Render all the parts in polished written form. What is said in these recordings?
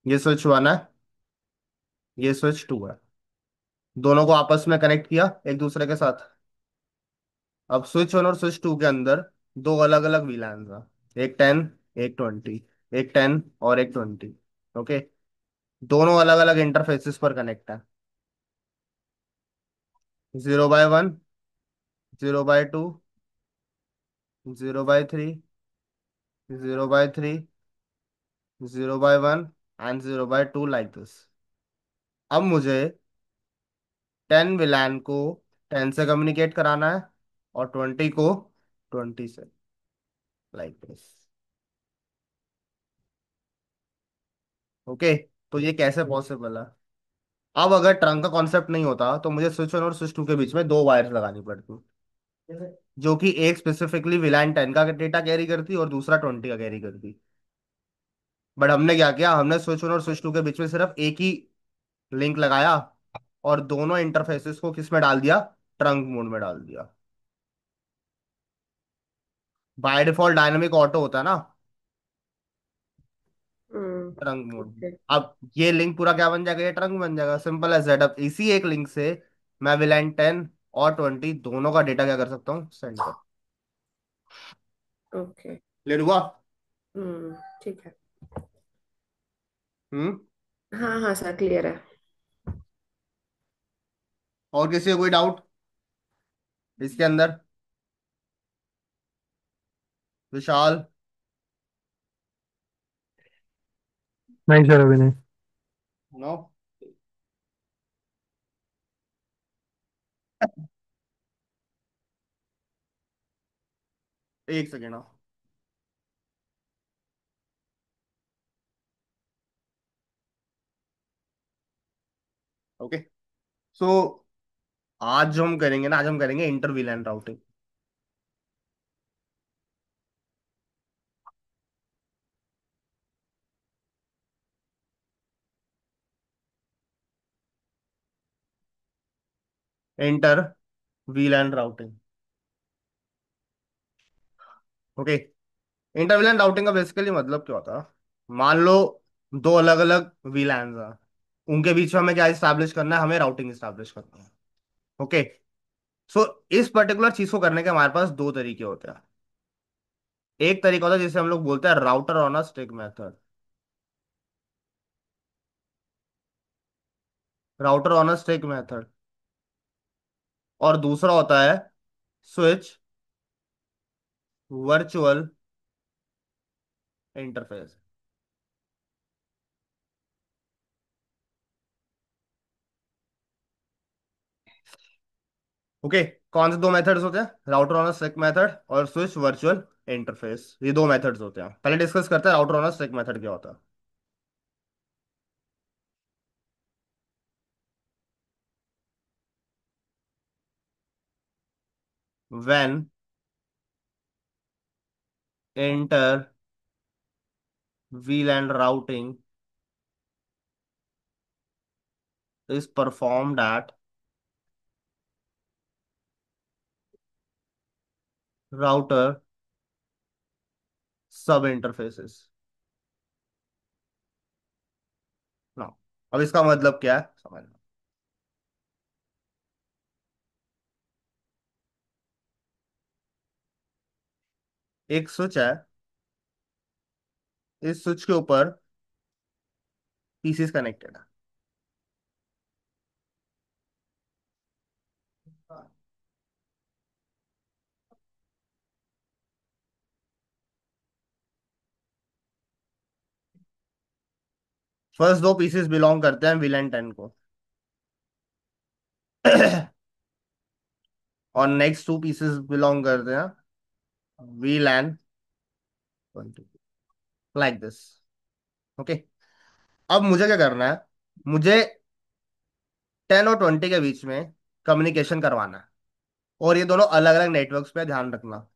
ये switch one है, ये स्विच टू है। दोनों को आपस में कनेक्ट किया एक दूसरे के साथ। अब स्विच वन और स्विच टू के अंदर दो अलग अलग वीलैन्स हैं, एक 10, एक 20। एक 10 और एक 20। ओके। दोनों अलग अलग इंटरफेसेस पर कनेक्ट है। 0/1, 0/2, 0/3, 0/3, 0/1 एंड 0/2, लाइक दिस। अब मुझे 10 विलान को 10 से कम्युनिकेट कराना है, और 20 को 20 से, लाइक दिस। ओके। तो ये कैसे पॉसिबल है? अब अगर ट्रंक का कॉन्सेप्ट नहीं होता तो मुझे स्विच वन और स्विच टू के बीच में दो वायर्स लगानी पड़ती, जो कि एक स्पेसिफिकली विलान 10 का डेटा कैरी करती और दूसरा 20 का कैरी करती। बट हमने क्या किया, हमने स्विच वन और स्विच टू के बीच में सिर्फ एक ही लिंक लगाया, और दोनों इंटरफेसेस को किस में डाल दिया, ट्रंक मोड में डाल दिया। बाय डिफॉल्ट डायनेमिक ऑटो होता है ना, हम्म। Trunk mode. ओके। अब ये लिंक पूरा क्या बन जाएगा, ये ट्रंक बन जाएगा, सिंपल एज दैट। अब इसी एक लिंक से मैं विलान 10 और 20 दोनों का डेटा क्या कर सकता हूँ, सेंड कर। ओके। क्लियर हुआ? ठीक है। हम्म। हाँ हाँ सर, क्लियर है। और किसी को कोई डाउट इसके अंदर? विशाल? नहीं सर, अभी नहीं। नो। एक सेकेंड। ओके। सो आज जो हम करेंगे ना, आज हम करेंगे inter VLAN routing. Inter VLAN routing. Okay. Inter VLAN routing का बेसिकली मतलब क्या होता है? मान लो दो अलग अलग वीलैन्स हैं, उनके बीच में हमें क्या इस्टेब्लिश करना है, हमें राउटिंग इस्टेब्लिश करना है। ओके। सो इस पर्टिकुलर चीज को करने के हमारे पास दो तरीके होते हैं। एक तरीका होता है जिसे हम लोग बोलते हैं router on a stick method. Router on a stick method. और दूसरा होता है स्विच वर्चुअल इंटरफेस। ओके। कौन से दो मेथड्स होते हैं, router on a stick method और स्विच वर्चुअल इंटरफेस, ये दो मेथड्स होते हैं। पहले डिस्कस करते हैं router on a stick method क्या होता है। When inter VLAN routing is performed at router सब इंटरफेसेस ना। अब इसका मतलब क्या है समझ लो। एक स्विच है, इस स्विच के ऊपर पीसीस कनेक्टेड है। फर्स्ट दो पीसेस बिलोंग करते हैं VLAN 10 को और नेक्स्ट टू पीसेस बिलोंग करते हैं VLAN 20, लाइक दिस। ओके। अब मुझे क्या करना है, मुझे 10 और 20 के बीच में कम्युनिकेशन करवाना है, और ये दोनों अलग अलग नेटवर्क्स पे, ध्यान रखना।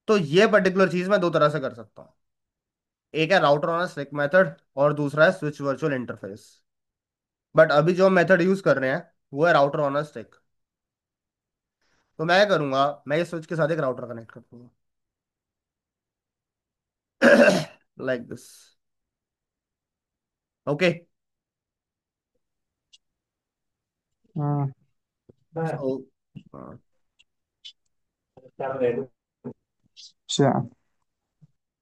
तो ये पर्टिकुलर चीज मैं दो तरह से कर सकता हूँ। एक है राउटर ऑन स्टिक मेथड, और दूसरा है स्विच वर्चुअल इंटरफेस। बट अभी जो हम मेथड यूज कर रहे हैं वो है राउटर ऑन स्टिक। तो मैं क्या करूंगा, मैं इस स्विच के साथ एक राउटर कनेक्ट कर दूंगा, लाइक दिस। ओके। हाँ। सो अच्छा।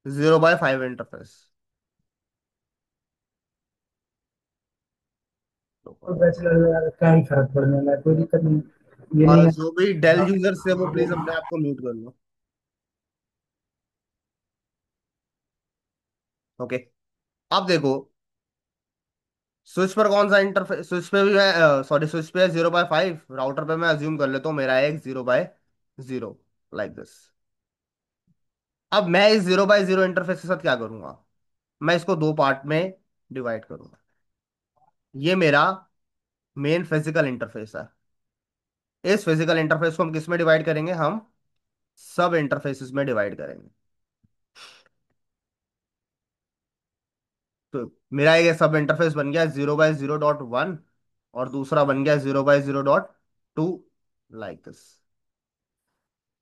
0/5 इंटरफेस। तो बैचलर यार क्या ही फर्क पड़ने वाला है, कोई दिक्कत नहीं। ये नहीं और है। जो भी डेल यूजर से वो प्लीज अपने आप को म्यूट कर लो। ओके। अब देखो, स्विच पर कौन सा इंटरफेस, स्विच पे भी मैं सॉरी, स्विच पे 0/5, राउटर पे मैं अज्यूम कर लेता हूँ मेरा है एक 0/0, लाइक दिस। अब मैं इस 0/0 इंटरफेस के साथ क्या करूंगा, मैं इसको दो पार्ट में डिवाइड करूंगा। ये मेरा मेन फिजिकल इंटरफेस है। इस फिजिकल इंटरफेस को हम किस में डिवाइड करेंगे, हम सब इंटरफेसेस में डिवाइड करेंगे। तो मेरा एक सब इंटरफेस बन गया 0/0.1, और दूसरा बन गया 0/0.2, लाइक दिस।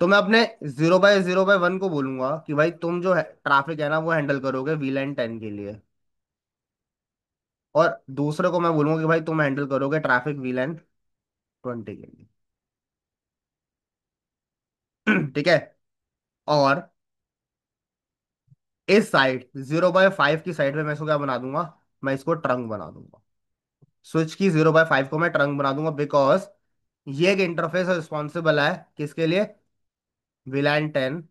तो मैं अपने 0/0/1 को बोलूंगा कि भाई तुम जो है ट्रैफिक है ना वो हैंडल करोगे वीलैन 10 के लिए, और दूसरे को मैं बोलूंगा कि भाई तुम हैंडल करोगे ट्रैफिक वीलैन 20 के लिए। ठीक है। और इस साइड 0/5 की साइड में मैं इसको क्या बना दूंगा, मैं इसको ट्रंक बना दूंगा। स्विच की 0/5 को मैं ट्रंक बना दूंगा, बिकॉज ये एक इंटरफेस रिस्पॉन्सिबल है किसके लिए, वीलैन 10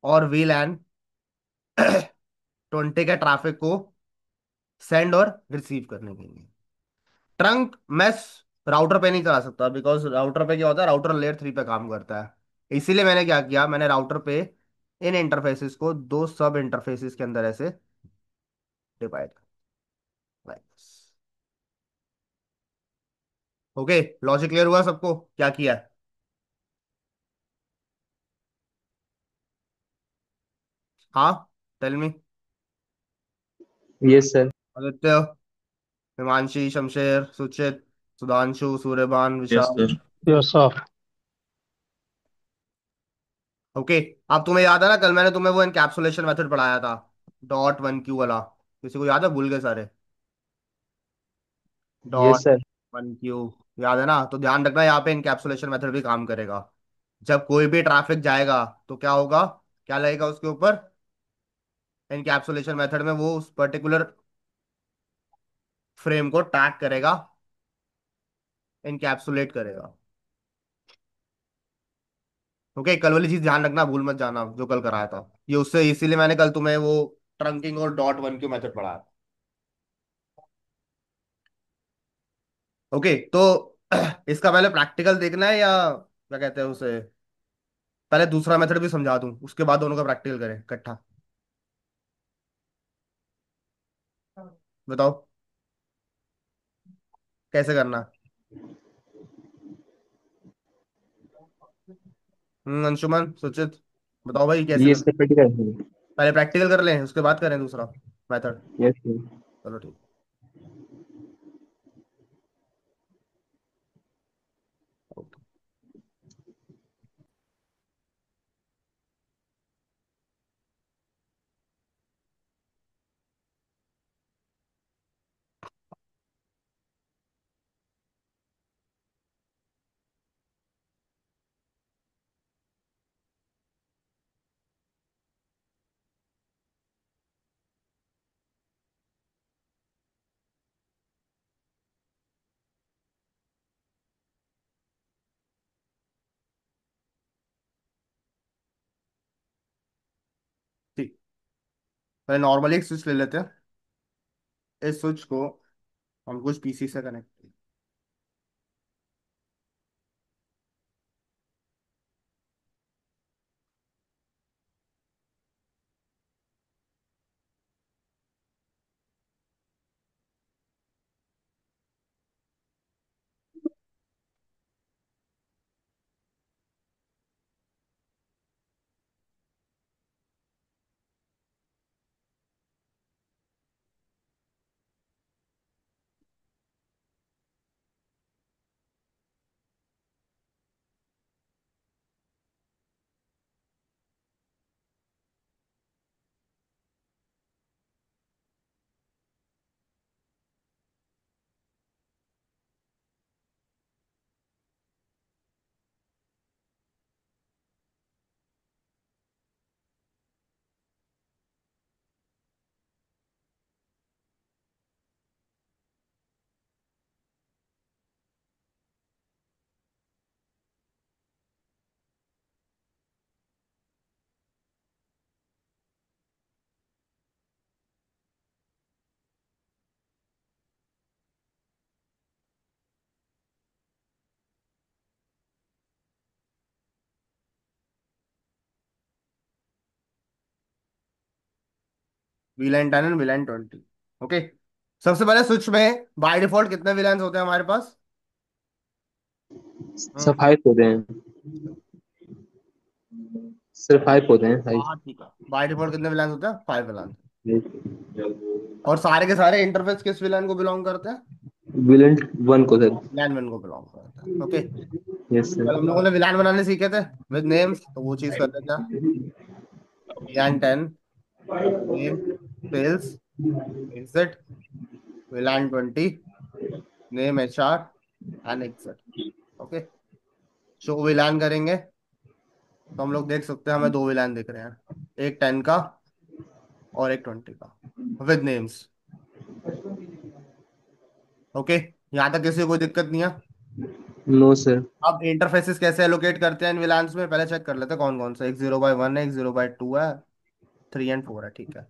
और वीलैन 20 के ट्रैफिक को सेंड और रिसीव करने के लिए। ट्रंक मैं राउटर पे नहीं चला सकता, बिकॉज राउटर पे क्या होता है, राउटर लेयर 3 पे काम करता है। इसीलिए मैंने क्या किया, मैंने राउटर पे इन इंटरफेसेस को दो सब इंटरफेसेस के अंदर ऐसे डिवाइड कर। ओके, लॉजिक क्लियर हुआ सबको क्या किया है? हाँ, tell me. Yes sir. Aditya, Himanshi, Shamsher, Suchit, Sudhanshu, Suryabhan, yes Vishal. Sir. Yes sir. Okay. अब तुम्हें याद है ना, कल मैंने तुम्हें वो एनकैप्सुलेशन मेथड पढ़ाया था, .1q वाला, किसी को याद है, भूल गए सारे? Yes dot sir. One Q याद है ना? तो ध्यान रखना यहाँ पे इनकैप्सुलेशन मेथड भी काम करेगा। जब कोई भी ट्रैफिक जाएगा तो क्या होगा, क्या लगेगा उसके ऊपर, इनकैप्सुलेशन मेथड में वो उस पर्टिकुलर फ्रेम को टैग करेगा, इनकैप्सुलेट करेगा। ओके, कल वाली चीज ध्यान रखना, भूल मत जाना जो कल कराया था ये, उससे इसीलिए मैंने कल तुम्हें वो ट्रंकिंग और .1q मेथड पढ़ाया। ओके, तो इसका पहले प्रैक्टिकल देखना है या क्या कहते हैं उसे, पहले दूसरा मेथड भी समझा दूं उसके बाद दोनों का प्रैक्टिकल करें इकट्ठा? बताओ कैसे करना है? अंशुमन, सुचित, बताओ भाई कैसे ये करना इससे है? प्रैक्टिकल है। पहले प्रैक्टिकल कर लें उसके बाद करें दूसरा मेथड। Yes sir. चलो ठीक। ओके, ठीक। पहले नॉर्मली एक स्विच ले लेते हैं। इस स्विच को हम कुछ पीसी से कनेक्ट, वीलैन 10 एंड वीलैन 20। ओके। सबसे पहले स्विच में बाय डिफॉल्ट कितने विलान्स होते हैं हमारे पास? हम्म। सब 5 होते हैं। सिर्फ 5 होते हैं, 5। हाँ ठीक है, बाय डिफॉल्ट कितने विलान्स होते हैं? 5 विलान। और सारे के सारे इंटरफेस किस विलान को बिलोंग करते हैं? विलन 1 को सर। विलान वन को बिलोंग करते हैं। ओके। यस कल सर। हम लोगों ने विलान बनाने सीखे थे विद नेम्स, तो वो चीज कर लेते हैं। VLAN 10 name sales exit, VLAN 20 name HR and exit. Okay. Show VLAN करेंगे तो हम लोग देख सकते हैं हमें दो विलान दिख रहे हैं, एक 10 का और एक 20 का, विद नेम्स। ओके। यहाँ तक किसी को कोई दिक्कत नहीं है? No sir. अब इंटरफेसेस कैसे एलोकेट करते हैं इन विलान्स में, पहले चेक कर लेते हैं कौन कौन सा। एक 0/1 है, एक 0/2 है, 3 और 4 है। ठीक है।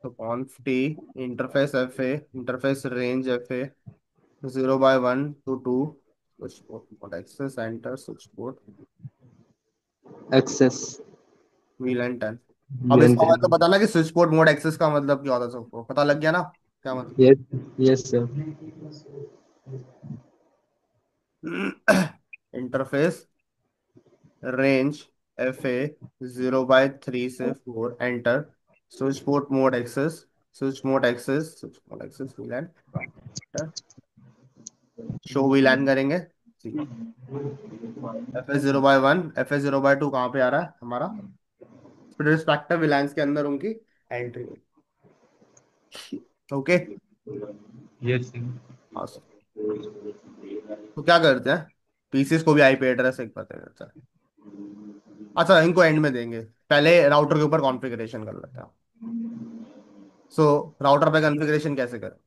तो conf t interface FA interface range FA 0/1 to 2 switch port access enter switch port access. VLAN 10। अब विलन इसका 10। मतलब बताना कि स्विच पोर्ट मोड एक्सेस का मतलब क्या होता है, सबको पता लग गया ना क्या यस। Yes sir. मतलब? इंटरफेस रेंज FA 0/3 से 4 enter switch port mode access switch mode access VLAN show VLAN करेंगे। FA 0/1 FA 0/2 कहाँ पे आ रहा है हमारा? रिस्पेक्टिव विलान्स के अंदर उनकी एंट्री। ओके। Yes sir. हाँ सर। तो क्या करते हैं, पीसीस को भी IP एड्रेस एक पता करता है। अच्छा, इनको एंड में देंगे, पहले राउटर के ऊपर कॉन्फ़िगरेशन कर लेते हैं। सो राउटर पे कॉन्फ़िगरेशन कैसे करें?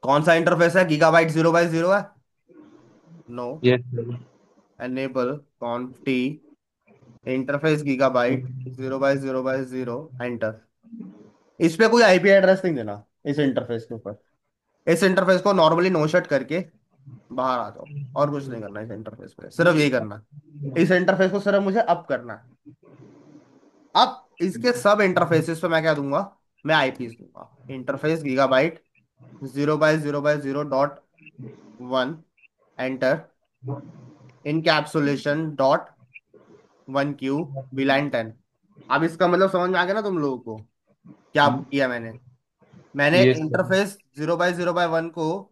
कौन सा इंटरफेस है? गीगाबाइट 0/0 है? No. Yes sir. Enable कॉन्फ t interface gigabyte 0/0/0 enter. इस पे कोई IP एड्रेस नहीं देना इस इंटरफेस के ऊपर। इस इंटरफेस को नॉर्मली नो शट करके बाहर आ जाओ, और कुछ नहीं करना इस इंटरफेस पे, सिर्फ यही करना है। इस इंटरफेस को सिर्फ मुझे अप करना है। अब इसके सब इंटरफेसेस पे मैं क्या दूंगा? मैं IPs दूंगा। Interface gigabyte 0/0/0.1 enter encapsulation .1Q VLAN 10। अब इसका मतलब समझ में आ गया ना तुम लोगों को क्या किया मैंने? मैंने यस सर। इंटरफेस 0/0/1 को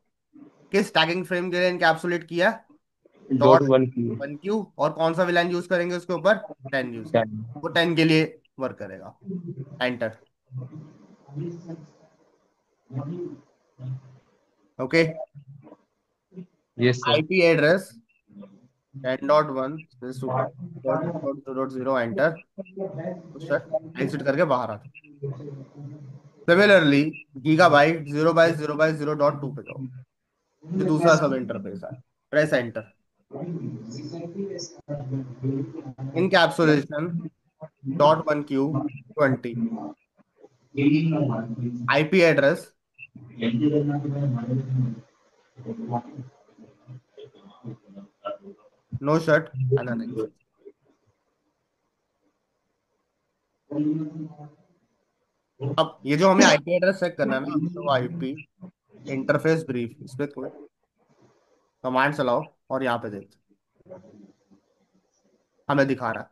किस टैगिंग फ्रेम के लिए इनकैप्सुलेट किया? डॉट डॉट 1 की। 1Q। और कौन सा विलान यूज करेंगे उसके ऊपर? 10 यूज करेंगे। वो 10 के लिए वर्क करेगा। Enter. Okay. Yes sir. IP address 10.1 .0.0 enter, exit करके बाहर आता। सिमिलरली गीगाबाइट 0/0/0.2 पे जाओ, जो दूसरा सब इंटरफेस है। Press enter. Encapsulation .1Q 20 IP address no shut and exit. अब ये जो हमें IP एड्रेस चेक करना है ना, तो IP इंटरफेस ब्रीफ इस पे कमांड चलाओ और यहाँ पे देखो हमें दिखा रहा है।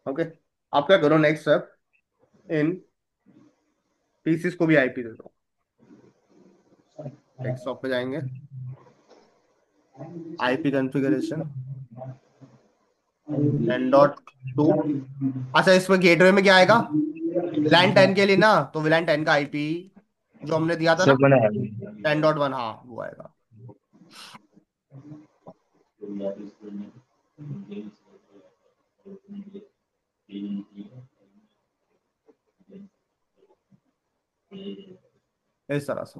ओके। आप क्या करो नेक्स्ट स्टेप, इन पीसीस को भी IP दे दो। डेस्कटॉप पे जाएंगे, IP कॉन्फ़िगरेशन 10.2। अच्छा, इसमें गेटवे में क्या आएगा? विलान 10 के लिए ना, तो विलान 10 का IP जो हमने दिया था ना, सब बना है। 10.1, हाँ वो आएगा। इस तरह से।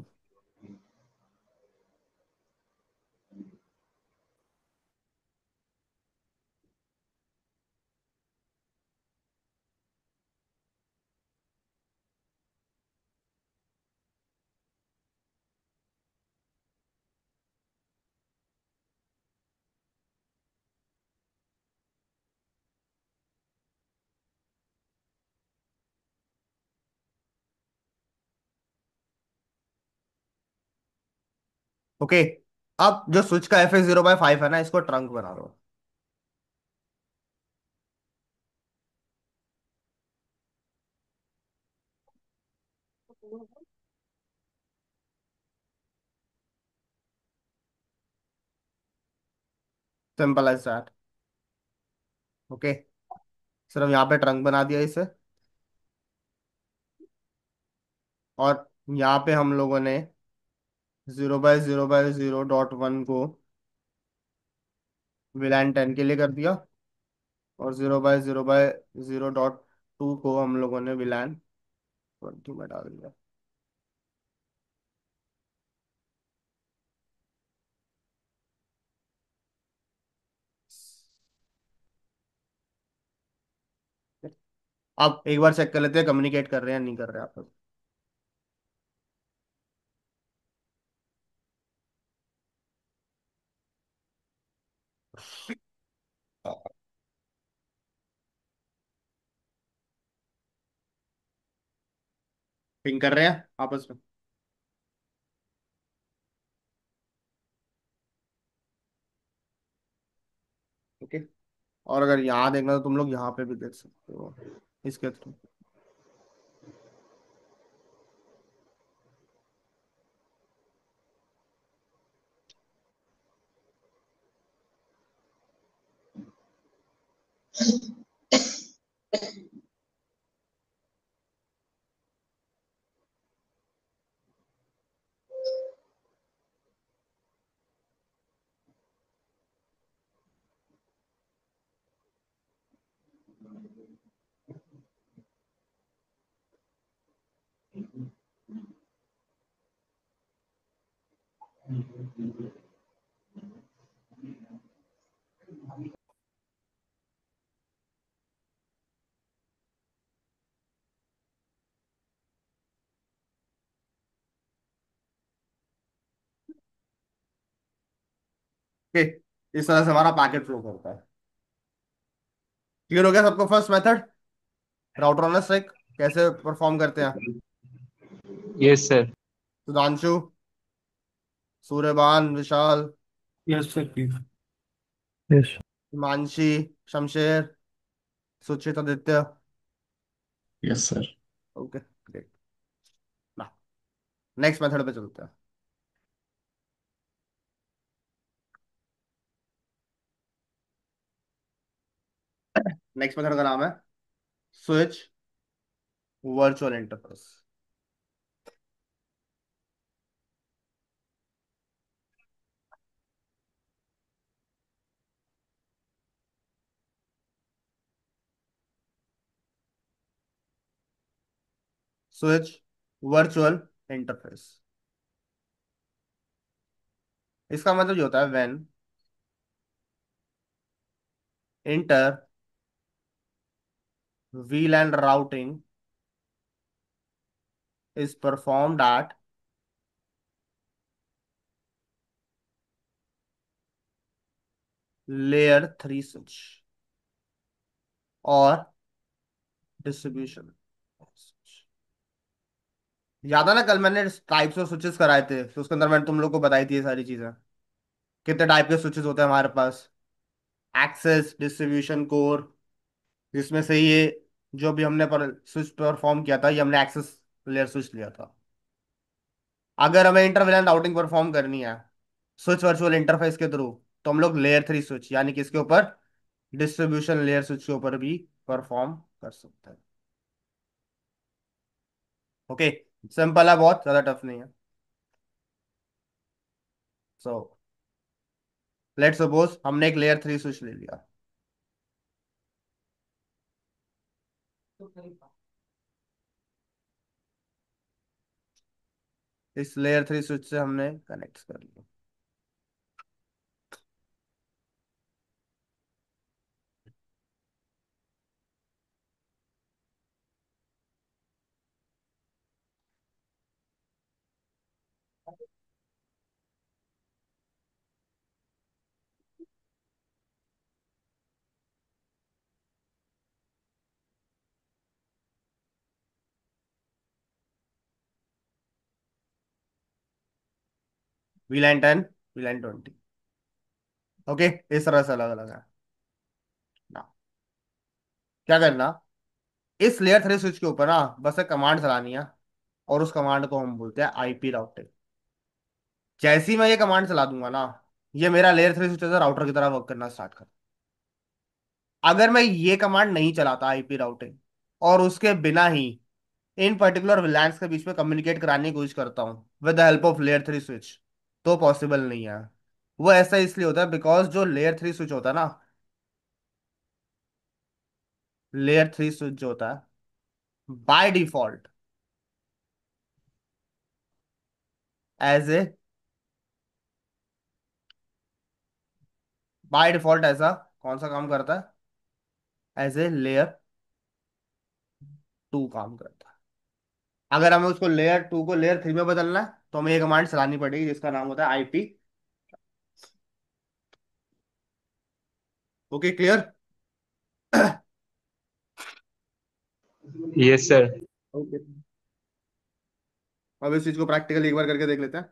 ओके, अब जो स्विच का Fx0/5 है ना, इसको ट्रंक बना दो। Simple as that. ओके, सिर्फ यहाँ पे ट्रंक बना दिया इसे, और यहाँ पे हम लोगों ने 0/0/0.1 को विलान 10 के लिए कर दिया, और 0/0/0.2 को हम लोगों ने विलान 20 में डाल दिया। अब एक बार चेक कर लेते हैं कम्युनिकेट कर रहे हैं या नहीं कर रहे हैं आपस। पिंग कर रहे हैं आपस में। ओके, और अगर यहाँ देखना तो तुम लोग यहाँ पे भी देख सकते हो इसके थ्रू। ओके, इस तरह से हमारा पैकेट फ्लो करता है। क्लियर हो गया सबको first method, router on stack कैसे परफॉर्म करते हैं? Yes, sir. Sudhanshu, Suryabhan, Vishal, yes sir please. Yes. Himanshi, Shamsher, Suchit, Aditya. Yes sir. Okay, great. ना, नेक्स्ट मेथड पे चलते हैं। नेक्स्ट मेथड का नाम है switch virtual interface. Switch virtual interface, इसका मतलब ये होता है when inter VLAN routing is performed at layer 3 switch और डिस्ट्रीब्यूशन। याद है ना कल मैंने टाइप्स ऑफ स्विचेस कराए थे, तो उसके अंदर मैंने तुम लोग को बताई थी ये सारी चीजें। कितने टाइप के स्विचेस होते हैं हमारे पास? Access, distribution, core. जिसमें से ये जो भी हमने पर स्विच परफॉर्म किया था, ये हमने एक्सेस लेयर स्विच लिया था। अगर हमें इंटर VLAN राउटिंग परफॉर्म करनी है स्विच वर्चुअल इंटरफेस के थ्रू, तो हम लोग लेयर 3 स्विच यानी कि इसके ऊपर डिस्ट्रीब्यूशन लेयर स्विच के ऊपर भी परफॉर्म कर सकते हैं। ओके, सिंपल है, बहुत ज्यादा टफ नहीं है। सो लेट्स सपोज हमने एक लेयर 3 स्विच ले लिया। इस लेयर 3 स्विच से हमने कनेक्ट कर लिया। वीलैन 10, वीलैन 20। ओके, इस तरह से अलग अलग है ना। क्या करना, इस लेयर 3 स्विच के ऊपर ना बस एक कमांड चलानी है, और उस कमांड को हम बोलते हैं आईपी राउटिंग। जैसे ही मैं ये कमांड चला दूंगा ना, ये मेरा लेयर 3 स्विच राउटर की तरह वर्क करना स्टार्ट कर। अगर मैं ये कमांड नहीं चलाता आईपी राउटिंग, और उसके बिना ही इन पर्टिकुलर विलैंस के बीच में कम्युनिकेट कराने की कोशिश करता हूँ with the help of layer 3 switch, तो पॉसिबल नहीं है। वो ऐसा इसलिए होता है बिकॉज जो लेयर 3 स्विच होता है ना, लेयर 3 स्विच जो होता है by default, as a by default ऐसा कौन सा काम करता है, एज ए लेयर 2 काम करता है। अगर हमें उसको लेयर 2 को लेयर 3 में बदलना है, तो हमें ये कमांड चलानी पड़ेगी जिसका नाम होता है IP. Okay, clear. Yes, sir. Okay, अब इस चीज को प्रैक्टिकली एक बार करके देख लेते हैं।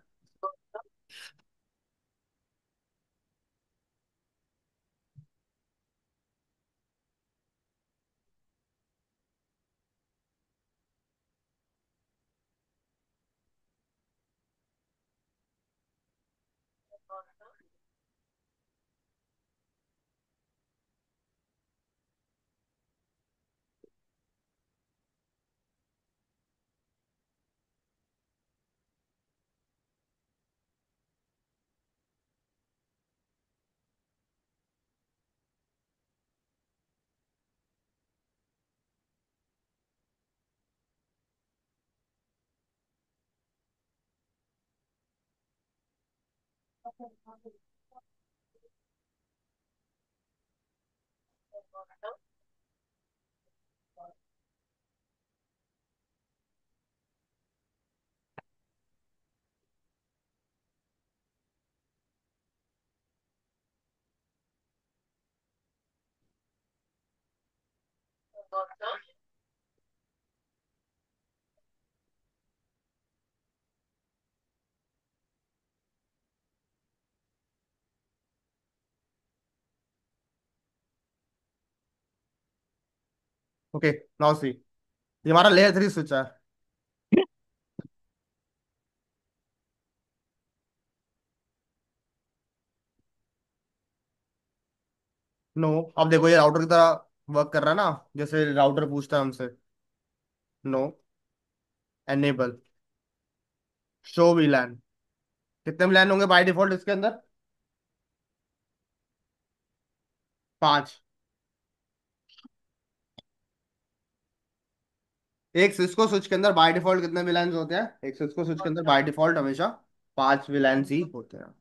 ओके, नाउ सी, ये हमारा लेयर 3 स्विच है। नो, अब देखो ये राउटर की तरह वर्क कर रहा है ना, जैसे राउटर पूछता है हमसे। No, enable show VLAN. कितने वीलैन होंगे बाय डिफॉल्ट इसके अंदर? 5। एक सिस्को स्विच के अंदर बाय डिफॉल्ट कितने वीलैन होते हैं? एक सिस्को स्विच के अंदर बाय डिफॉल्ट हमेशा 5 वीलैन ही होते हैं।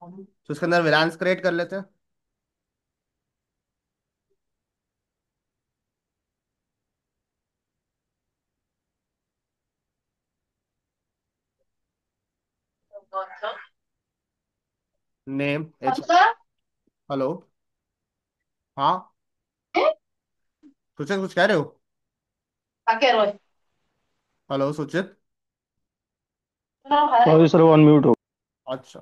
तो इसके अंदर वीलैंस क्रिएट कर लेते हैं। Name H. हेलो। हाँ, सुचित कुछ कह रहे हो? हेलो सुचित। सॉरी सर, वन म्यूट हो। अच्छा,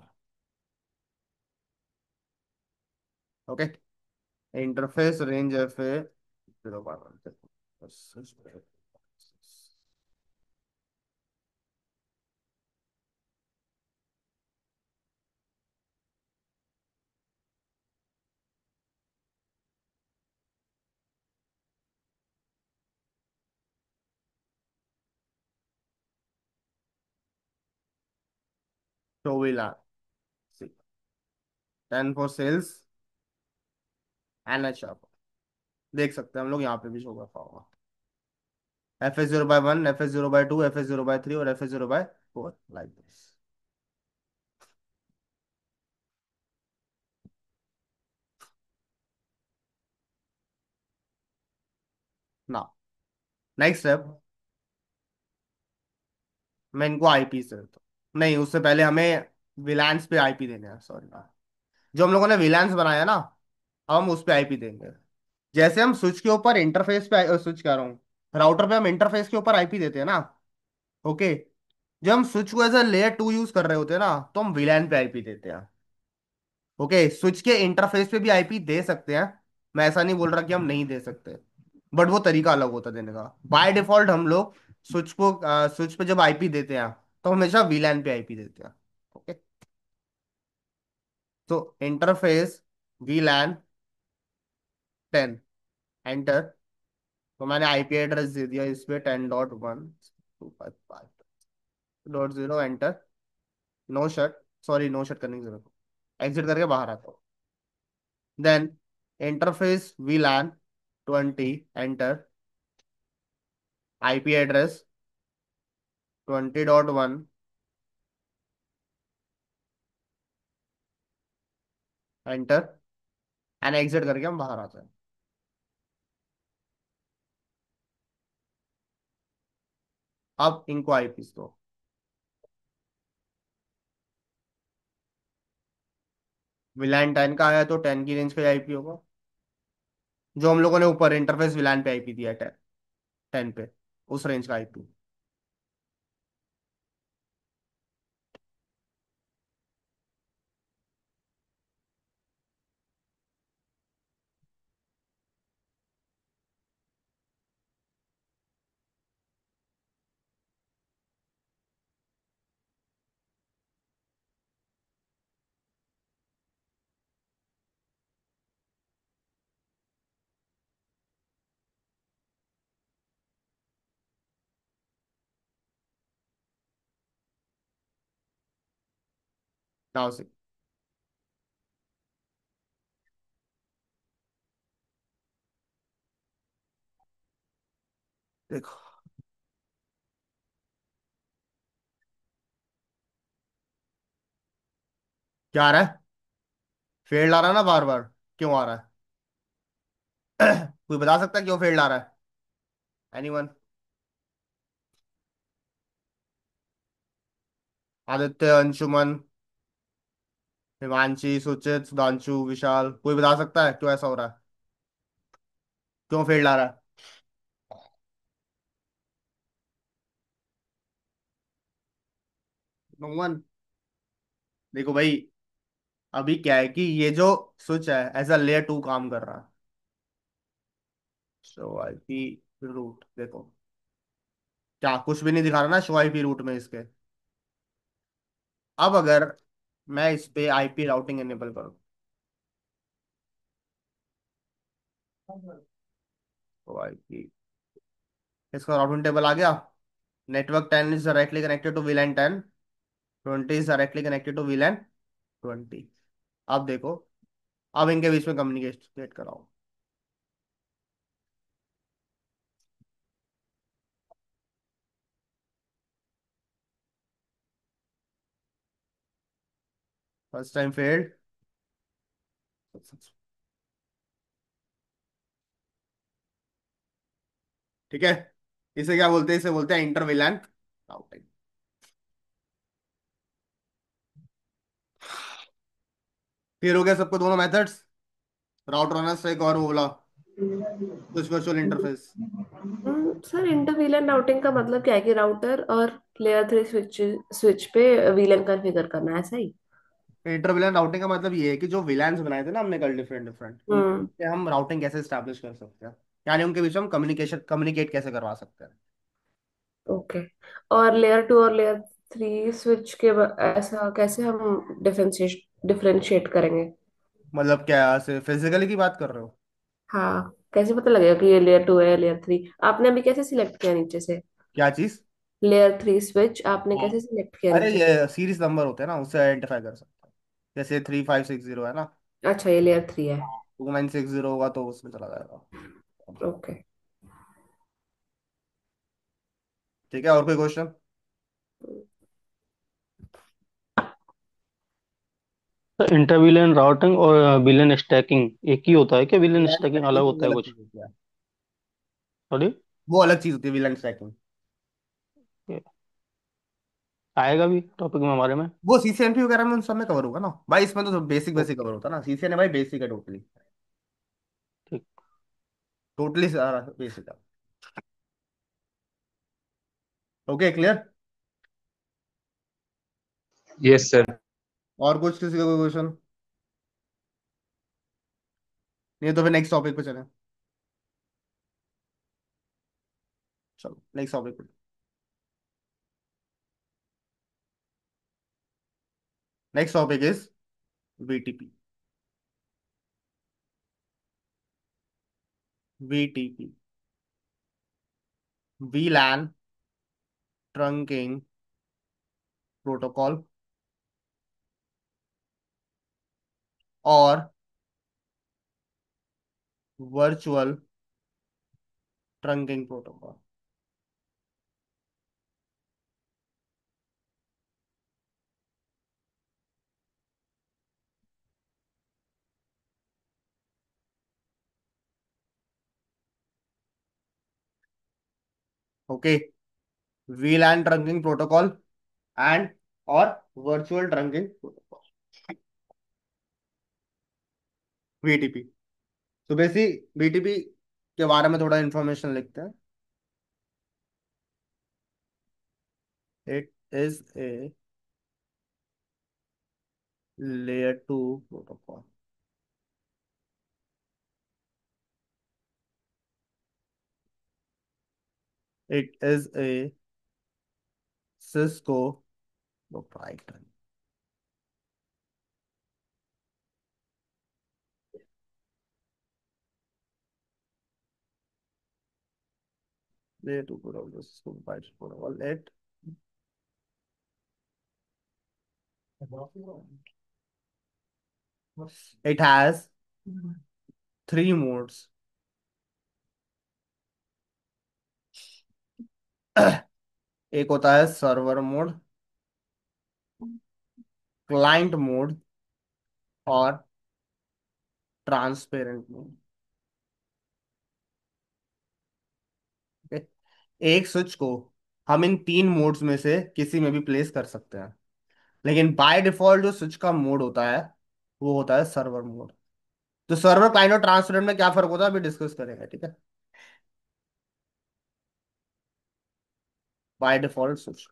okay. Interface range F A 0 तो विला 10 फॉर सेल्स एंड अच्छा, देख सकते हैं हम लोग यहाँ पे भी शो कर पाओगे। F0/1, F0/2, F0/3 और F0/4 लाइक दिस ना। नेक्स्ट स्टेप, मैं इनको आईपी से देता हूँ। नहीं, उससे पहले हमें विलांस पे आईपी देने हैं, सॉरी। जो हम लोगों ने विलांस बनाया ना, अब हम उस पे आईपी देंगे। जैसे हम स्विच के ऊपर इंटरफेस पे स्विच कर रहा हूँ, राउटर पे हम इंटरफेस के ऊपर आईपी देते हैं ना। ओके, जब हम स्विच को as a layer two use कर रहे होते हैं ना, तो हम वीलैन पे आईपी देते हैं। ओके, स्विच के इंटरफेस पे भी आईपी दे सकते हैं, मैं ऐसा नहीं बोल रहा कि हम नहीं दे सकते, बट वो तरीका अलग होता है देने का। बाय डिफॉल्ट हम लोग स्विच पे जब आईपी देते हैं, तो हमेशा वीलैन पे आईपी देते हैं। ओके, तो इंटरफेस वीलैन 10, एंटर। तो मैंने आईपी एड्रेस दे दिया इस पे 10.1.255.0, enter. No shut, sorry no shut करने की जरूरत, एग्जिट करके बाहर आता हूँ। Then interface VLAN 20, enter. IP address 20.1, enter. And exit करके हम बाहर आते हैं। अब इनको आईपी दो। विलान 10 का आया तो 10 की रेंज का आईपी होगा, जो हम लोगों ने ऊपर इंटरफेस विलान पे आईपी दिया है 10 पे, उस रेंज का आईपी। नाउ से देखो क्या आ रहा है, फेल्ड आ रहा है ना बार बार, क्यों आ रहा है? कोई बता सकता है क्यों फेल्ड आ रहा है? एनीवन? आदित्य, अंशुमन, हिमांशी, सुचित, सुधांशु, विशाल, कोई बता सकता है क्यों ऐसा हो रहा है, क्यों फेल्ड आ रहा है? No one. देखो भाई, अभी क्या है कि ये जो स्विच है एज अ लेयर टू काम कर रहा है। शो आईपी रूट देखो, क्या कुछ भी नहीं दिखा रहा ना शो आईपी रूट में इसके? अब अगर मैं इस पे आईपी राउटिंग एनेबल करूँ, तो आईपी, इसका राउटिंग टेबल आ गया। Network 10 is directly connected to VLAN 10, 20 is directly connected to VLAN 20। अब देखो, अब इनके बीच में कम्युनिकेट कराओ। First time failed. ठीक है, इसे क्या बोलते हैं? इसे बोलते हैं इंटर वीलैन राउटिंग। फिर हो गया सबको दोनों मेथड्स, राउटर होना से एक और वो बोला कुछ virtual interface. Sir inter VLAN routing का मतलब क्या है कि राउटर और लेयर थ्री स्विच स्विच पे वीलन कॉन्फ़िगर करना है, ऐसा ही? इंटर विलन राउटिंग का मतलब ये है कि जो विलान्स बनाए थे ना हमने कल डिफरेंट डिफरेंट, उनके हम्म। बीच में हम राउटिंग कैसे स्टैब्लिश कर सकते हैं, यानी उनके बीच में हम कम्युनिकेट कैसे करवा सकते हैं। ओके। और लेयर टू और लेयर थ्री स्विच के ऐसा कैसे हम डिफरेंशिएट करेंगे? मतलब क्या से फिजिकली की बात कर रहे हो? हाँ, कैसे पता लगेगा कि ये लेयर टू है या लेयर थ्री? आपने अभी कैसे सिलेक्ट किया नीचे से? क्या चीज? लेयर थ्री स्विच आपने हाँ, कैसे सिलेक्ट किया अरे नीचे से? ये सीरीज नंबर होते हैं ना, उससे आइडेंटिफाई कर सकते हैं। जैसे 3560 है ना, अच्छा, ये लेयर थ्री है। 2960 होगा तो उसमें चला जाएगा। ओके। ठीक है, और कोई क्वेश्चन? तो इंटर विलेन राउटिंग और विलेन स्टैकिंग एक ही होता है क्या? विलेन विलान स्टैकिंग अलग स्टैकिंग वो होता है अलग कुछ? चीज होती है, सॉरी। वो अलग चीज होती है विलान स्टैकिंग। आएगा भी टॉपिक में हमारे में? वो सीसीएनपी वगैरह में उन सब में कवर होगा ना भाई, इसमें तो बेसिक बेसिक ओके। कवर होता है ना, सीसीएन है भाई, बेसिक है टोटली, ठीक। टोटली बेसिक है। Okay, clear. Yes sir. और कुछ किसी का कोई क्वेश्चन? नहीं तो फिर नेक्स्ट टॉपिक पे चलें। चलो नेक्स्ट टॉपिक पे। Next topic is VTP. VTP, VLAN trunking protocol और virtual trunking protocol. Okay, VLAN trunking protocol and और वर्चुअल ट्रंकिंग प्रोटोकॉल, वीटीपी। तो बेसिक वीटीपी के बारे में थोड़ा इंफॉर्मेशन लिखते हैं। It is a layer two protocol. It is a Cisco proprietary. Layer two protocol, Cisco proprietary protocol. It has three modes. एक होता है सर्वर मोड, क्लाइंट मोड और ट्रांसपेरेंट मोड। एक स्विच को हम इन तीन मोड्स में से किसी में भी प्लेस कर सकते हैं, लेकिन बाय डिफॉल्ट जो स्विच का मोड होता है वो होता है सर्वर मोड। तो सर्वर, क्लाइंट और ट्रांसपेरेंट में क्या फर्क होता है अभी डिस्कस करेंगे, ठीक है। बाय डिफॉल्ट स्विच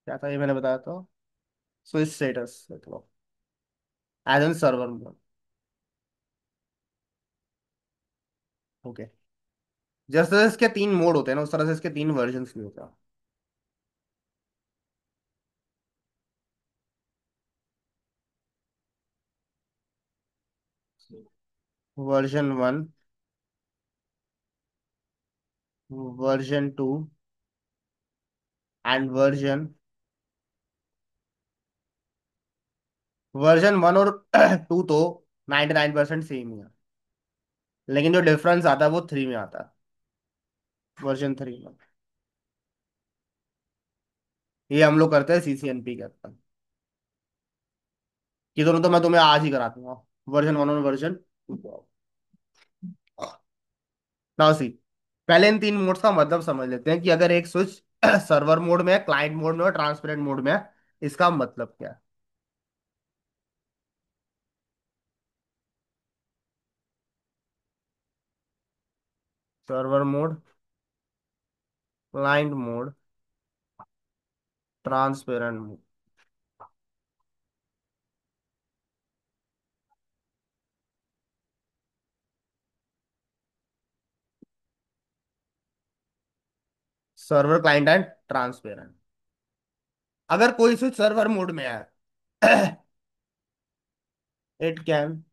क्या था ये मैंने बताया था, स्विच स्टेटस मतलब as an server mode. Okay, जैसे जैसे इसके तीन मोड होते हैं ना उस तरह से इसके तीन वर्जन भी होते हैं। Version one, version two and version one और टू तो 99% सेम ही है, लेकिन जो डिफरेंस आता है वो थ्री में आता है, वर्जन थ्री में। ये हम लोग करते हैं सीसीएनपी के अंदर। ये दोनों तो मैं तुम्हें आज ही करा दूंगा, वर्जन वन और वर्जन टू। नाउ सी, पहले इन तीन मोड्स का मतलब समझ लेते हैं कि अगर एक स्विच सर्वर मोड में है, क्लाइंट मोड में और ट्रांसपेरेंट मोड में है, इसका मतलब क्या है। Server mode, client mode, transparent mode. Server, client and transparent. अगर कोई स्विच सर्वर मोड में है इट कैन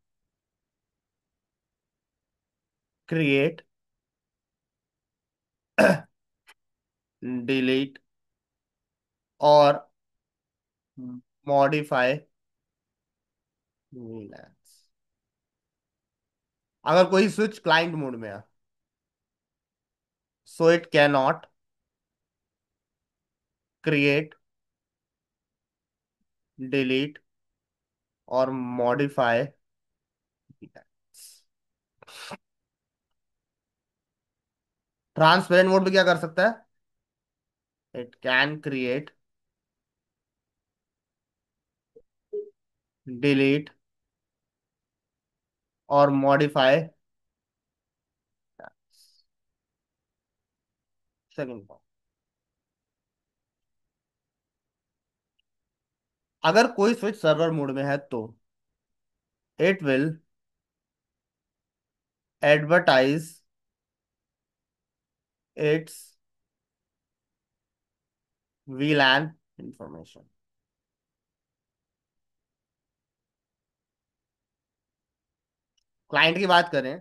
क्रिएट, डिलीट और मॉडिफाई VLANs। अगर कोई स्विच क्लाइंट मोड में है so it can not create, delete और मॉडिफाई VLANs। ट्रांसपेरेंट मोड में क्या कर सकता है, इट कैन क्रिएट, डिलीट और मॉडिफाई। सेकंड पॉइंट, अगर कोई स्विच सर्वर मोड में है तो it will advertise it's VLAN information. Client की बात करें,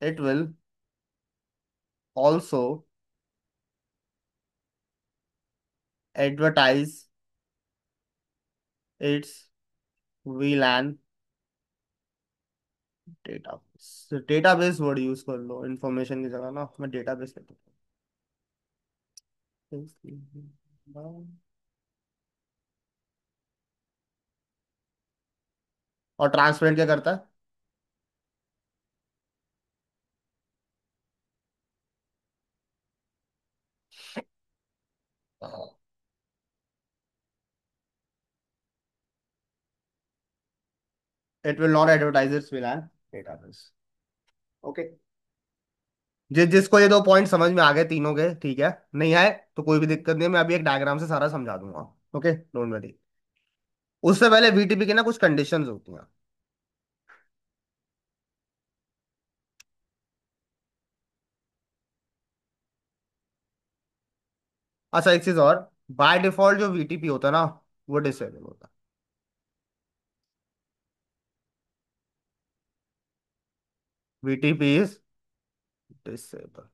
it will also advertise it's VLAN database. Database word use कर लो इंफॉर्मेशन की जगह ना, मैं डेटाबेस कहता हूँ। और ट्रांसपेरेंट क्या करता है? It will not advertise it's VLAN database. Okay, जिसको ये दो पॉइंट समझ में आ गए तीनों के, ठीक है, नहीं आए तो कोई भी दिक्कत नहीं है, मैं अभी एक डायग्राम से सारा समझा दूंगा। Okay, don't worry. उससे पहले VTP की ना कुछ कंडीशंस होती हैं। अच्छा, एक चीज और, बाय डिफॉल्ट जो VTP होता है ना, वो डिसेबल होता है। VTP is disable.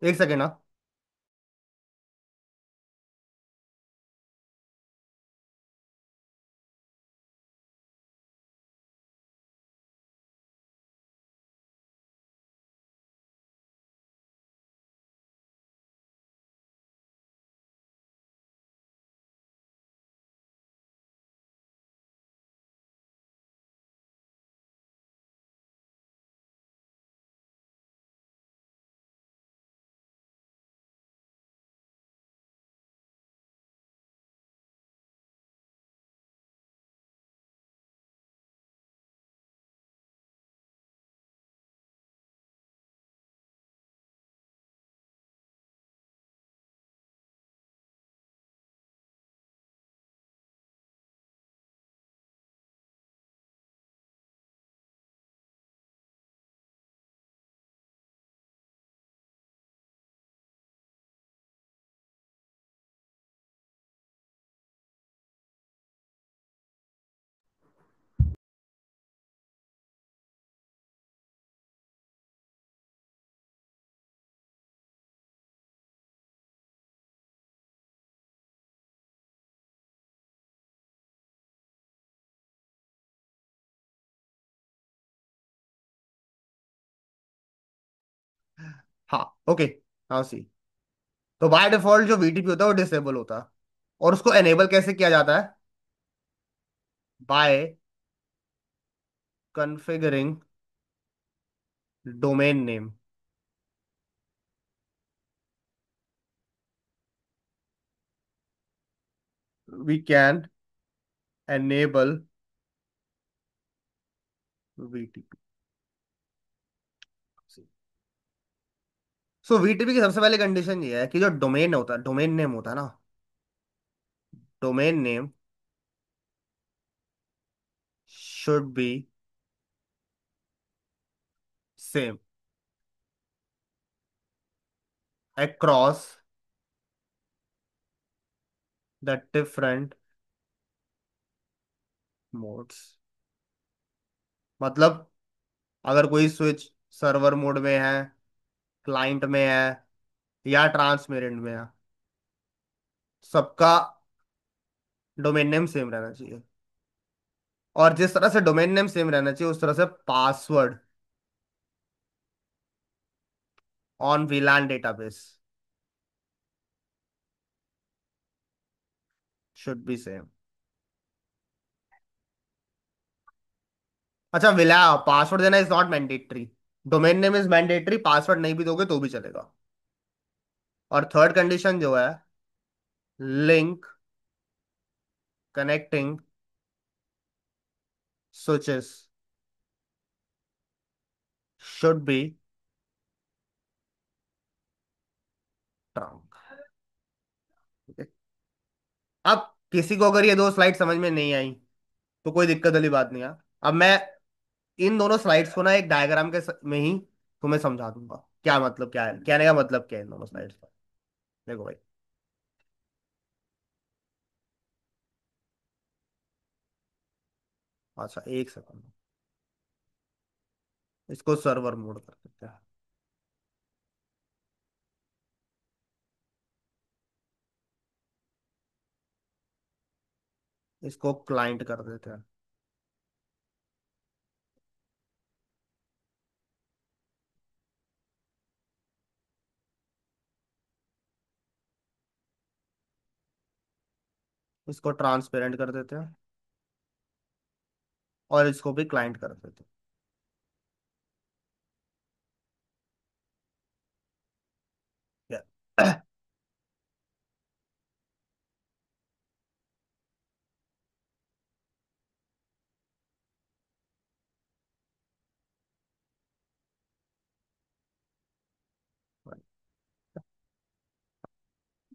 एक सेकेंड ना। हाँ, ओके। हाँ सी, तो बाय डिफॉल्ट जो VTP होता है वो डिसेबल होता है, और उसको एनेबल कैसे किया जाता है? By configuring domain name. We can enable VTP। So VTP की सबसे पहले कंडीशन ये है कि जो डोमेन होता है, डोमेन नेम होता है ना, domain name should be same across the different modes। मतलब अगर कोई स्विच सर्वर मोड में है, क्लाइंट में है, या ट्रांसपेरेंट में है, सबका डोमेन नेम सेम रहना चाहिए। और जिस तरह से डोमेन नेम सेम रहना चाहिए, उस तरह से password on VLAN database should be same. अच्छा, विला पासवर्ड देना is not mandatory, domain name is mandatory, password नहीं भी दोगे तो भी चलेगा। और थर्ड कंडीशन जो है, link connecting switches should be किसी को अगर ये दो स्लाइड समझ में नहीं आई तो कोई दिक्कत वाली बात नहीं है। अब मैं इन दोनों स्लाइड्स को ना एक डायग्राम में ही तुम्हें समझा दूंगा क्या मतलब क्या है, कहने का मतलब क्या है इन दोनों स्लाइड्स का। देखो भाई, अच्छा एक सेकंड, इसको सर्वर मोड कर देते हैं। इसको क्लाइंट कर देते हैं। इसको ट्रांसपेरेंट कर देते हैं और इसको भी क्लाइंट कर देते हैं।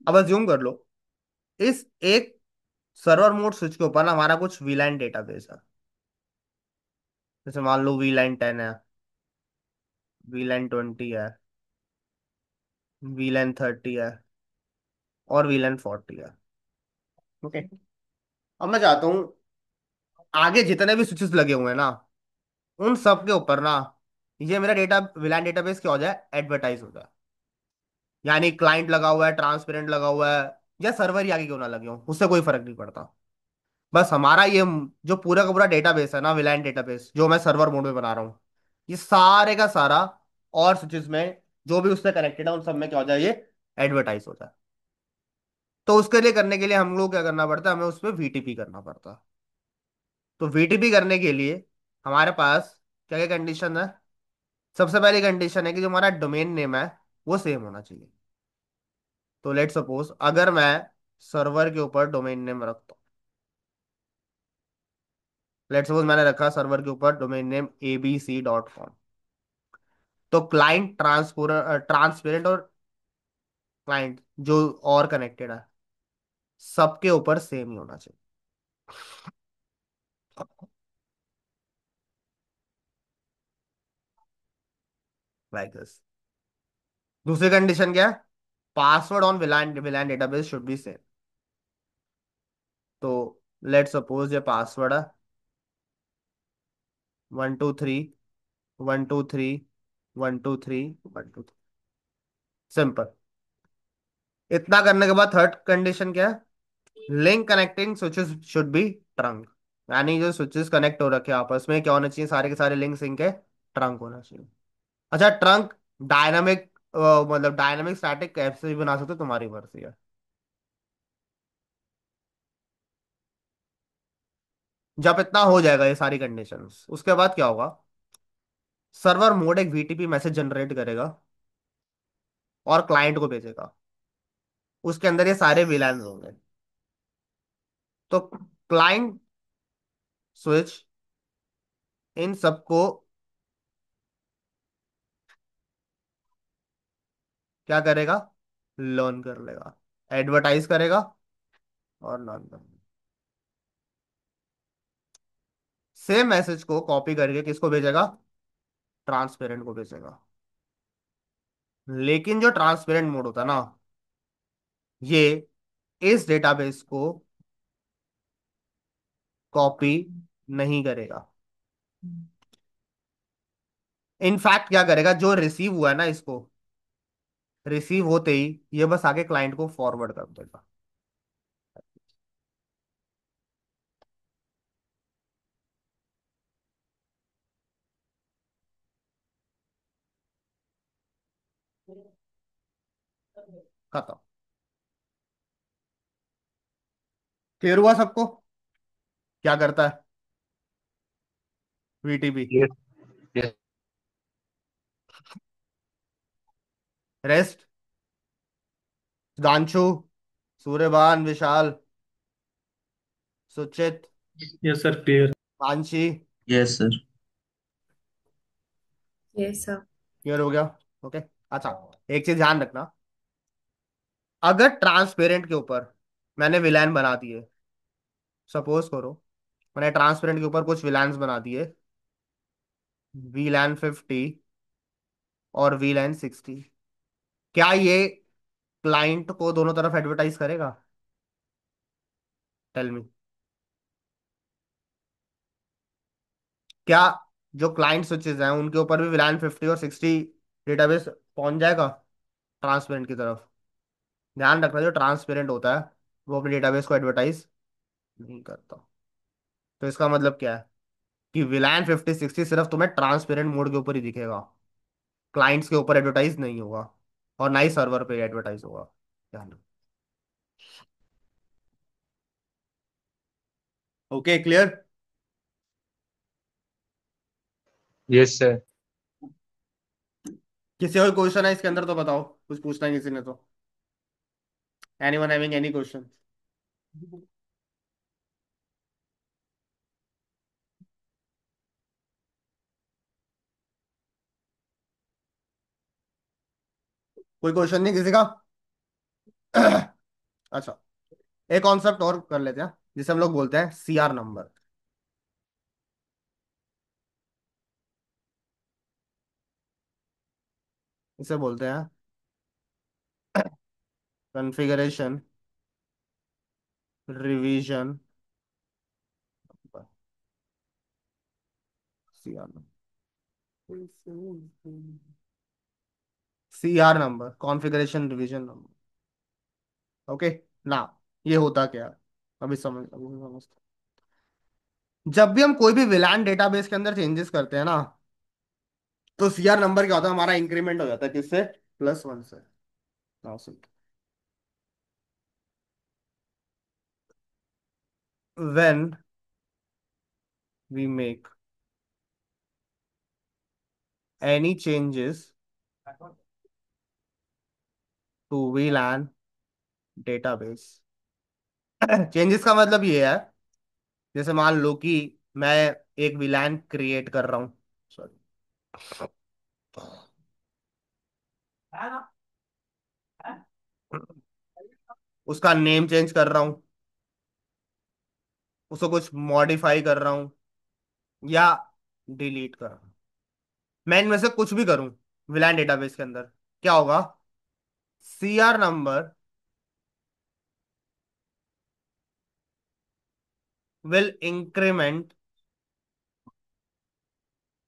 अब अज्यूम कर लो इस एक सर्वर मोड स्विच के ऊपर ना हमारा कुछ वीलाइन डेटाबेस है। जैसे मान लो वीलाइन 10 है, वीलाइन 20 है, वीलाइन 30 है और वीलाइन 40 है। ओके। अब मैं चाहता हूँ आगे जितने भी स्विचेस लगे हुए हैं ना उन सब के ऊपर ना ये मेरा डेटा वीलाइन डेटाबेस क्या हो जाए, एडवर्टाइज हो जाए। यानी क्लाइंट लगा हुआ है, ट्रांसपेरेंट लगा हुआ है, या सर्वर ही आगे क्यों ना लगे हो उससे कोई फर्क नहीं पड़ता। बस हमारा ये जो पूरा का पूरा डेटाबेस है ना, विलायन डेटाबेस जो मैं सर्वर मोड में बना रहा हूँ, ये सारे का सारा और स्विचेस में जो भी उससे कनेक्टेड है उन सब में क्या हो जाए, ये एडवर्टाइज हो जाए। तो उसके लिए करने के लिए हम लोग क्या करना पड़ता है, हमें उस पर वीटीपी करना पड़ता है। तो वीटीपी करने के लिए हमारे पास क्या क्या कंडीशन है। सबसे पहली कंडीशन है कि जो हमारा डोमेन नेम है वो सेम होना चाहिए। तो लेट सपोज अगर मैं सर्वर के ऊपर डोमेन नेम रखता हूँ, लेट सपोज मैंने रखा सर्वर के ऊपर डोमेन नेम abc.com, तो क्लाइंट ट्रांसपेरेंट और क्लाइंट जो और कनेक्टेड है सबके ऊपर सेम ही होना चाहिए, लाइक दिस। दूसरी कंडीशन क्या है, password on VLAN VLAN database should be same. तो लेट सपोज ये पासवर्ड है 123 123 123 123, सिंपल। इतना करने के बाद थर्ड कंडीशन क्या है, link connecting switches should be trunk. यानी जो स्विचेस कनेक्ट हो रखे हैं आपस में क्या होना चाहिए, सारे के सारे लिंक इनके ट्रंक होना चाहिए। अच्छा ट्रंक डायनामिक, मतलब डायनामिक स्टैटिक कैसे भी बना सकते हो, तुम्हारी मर्जी है। जब इतना हो जाएगा ये सारी कंडीशंस, उसके बाद क्या होगा, सर्वर मोड एक वीटीपी मैसेज जनरेट करेगा और क्लाइंट को भेजेगा। उसके अंदर ये सारे विलान होंगे। तो क्लाइंट स्विच इन सबको क्या करेगा, लर्न कर लेगा, एडवर्टाइज करेगा और लर्न करेगा। सेम मैसेज को कॉपी करके किसको भेजेगा, ट्रांसपेरेंट को भेजेगा। लेकिन जो ट्रांसपेरेंट मोड होता है ना, ये इस डेटाबेस को कॉपी नहीं करेगा। इनफैक्ट क्या करेगा, जो रिसीव हुआ है ना इसको, रिसीव होते ही ये बस आगे क्लाइंट को फॉरवर्ड कर देगा। खत्म। क्लियर हुआ सबको, क्या करता है VTP. Yes, yes, rest, Sudhanshu, Suryabhan, Vishal, Suchit, Yes, sir. Clear. Mansi, yes, sir. ये सब। क्लियर हो गया। ओके। अच्छा, एक चीज ध्यान रखना, अगर ट्रांसपेरेंट के ऊपर मैंने विलान बना दिए सपोज करो मैंने ट्रांसपेरेंट के ऊपर कुछ विलान्स बना दिए, वीलैन 50 और वीलैन 60। क्या ये क्लाइंट को दोनों तरफ एडवर्टाइज करेगा? Tell me. क्या जो क्लाइंट स्विचेस हैं उनके ऊपर भी विलान 50 और 60 डेटाबेस पहुंच जाएगा ट्रांसपेरेंट की तरफ? ध्यान रखना, जो ट्रांसपेरेंट होता है वो अपने डेटाबेस को एडवर्टाइज नहीं करता। तो इसका मतलब क्या है कि विलान 50 60 सिर्फ तुम्हें ट्रांसपेरेंट मोड के ऊपर ही दिखेगा, क्लाइंट्स के ऊपर एडवर्टाइज नहीं होगा, और ना ही सर्वर पे एडवर्टाइज होगा। ध्यान रखो। Okay, clear? Yes sir. किसी और क्वेश्चन है इसके अंदर तो बताओ, कुछ पूछना है किसी ने तो? Anyone having any question? कोई क्वेश्चन नहीं किसी का? अच्छा, एक कॉन्सेप्ट और कर लेते हैं जिसे हम लोग बोलते हैं सीआर नंबर। इसे बोलते हैं configuration revision CR number. CR number, configuration revision number. Okay ना, ये होता क्या है? अभी समझते हैं। जब भी हम कोई भी विलान डेटाबेस के अंदर चेंजेस करते हैं ना, तो सीआर नंबर क्या होता है? हमारा इंक्रीमेंट हो जाता है किससे? +1 से। Now see, when we make any changes to VLAN database. Changes का मतलब ये है, जैसे मान लो कि मैं एक VLAN क्रिएट कर रहा हूँ, सॉरी, उसका नेम चेंज कर रहा हूँ, उसको कुछ मॉडिफाई कर रहा हूँ, या डिलीट कर रहा हूँ। मैं इनमें से कुछ भी करूँ विलान डेटाबेस के अंदर, क्या होगा? CR number will increment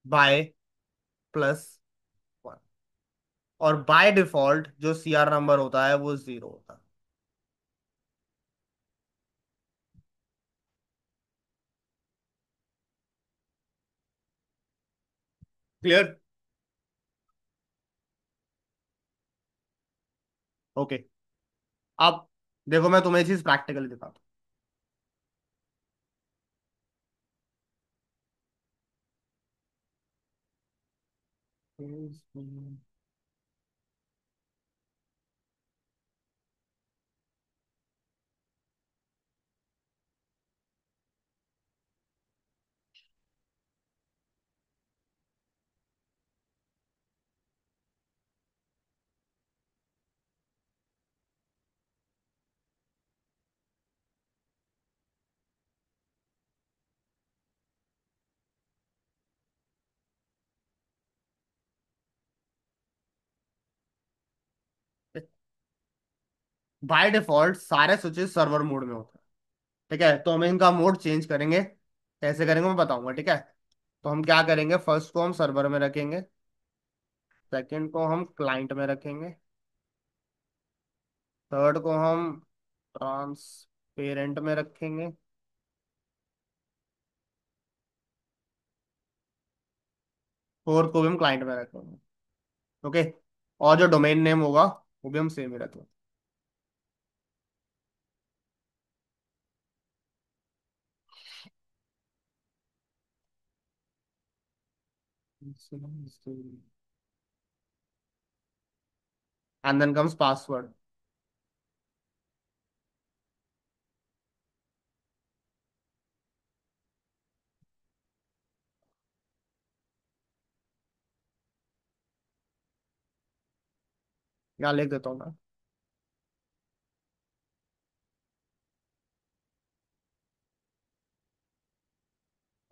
by +1, और बाय डिफॉल्ट जो सीआर नंबर होता है वो 0 होता है। क्लियर? ओके, अब देखो मैं तुम्हें ये चीज प्रैक्टिकली दिखाता हूँ। बाय डिफॉल्ट सारे स्विचेस सर्वर मोड में होते हैं, ठीक है? तो हम इनका मोड चेंज करेंगे, कैसे करेंगे मैं बताऊंगा, ठीक है? तो हम क्या करेंगे, फर्स्ट को हम सर्वर में रखेंगे, सेकंड को हम क्लाइंट में रखेंगे, थर्ड को हम ट्रांसपेरेंट में रखेंगे, फोर्थ को भी हम क्लाइंट में रखेंगे। ओके, और जो डोमेन नेम होगा वो भी हम सेम ही रखेंगे। And then comes password. यहाँ लिख देता हूँ मैं,